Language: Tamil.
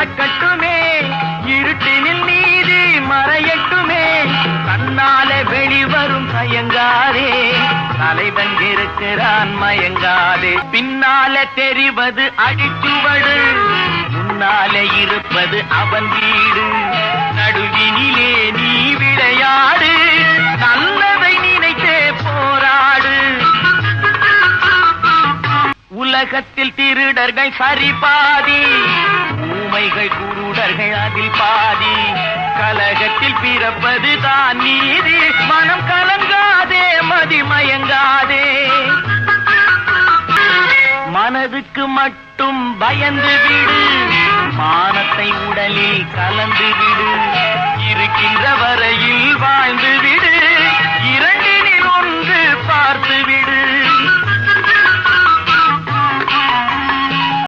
நடக்கட்டுமே, இருட்டினில் நீதி மறையட்டுமே, தன்னாலே வெளிவரும் தயங்காதே, தலைவன் இருக்கிறான் மயங்காதே. பின்னாலே தெரிவது அடிச்சுவடு, முன்னாலே இருப்பது அவன் வீடு. நடுவினிலே நீ விளையாடு, நல்லதை நினைத்தே போராடு. உலகத்தில் திருடர்கள் சரிபாதி, ஊமைகள் குருடர்கள் அதில் பாதி. கலகத்தில் பிறப்பது தான் நீதி, மனம் கலங்காதே மதிமயங்காதே. மனதுக்கு மட்டும் பயந்து விடு, மானத்தை உடலில் கலந்து விடு. இருக்கின்ற வரையில் வாழ்ந்து விடு, இரண்டினில் ஒன்று பார்த்து விடு.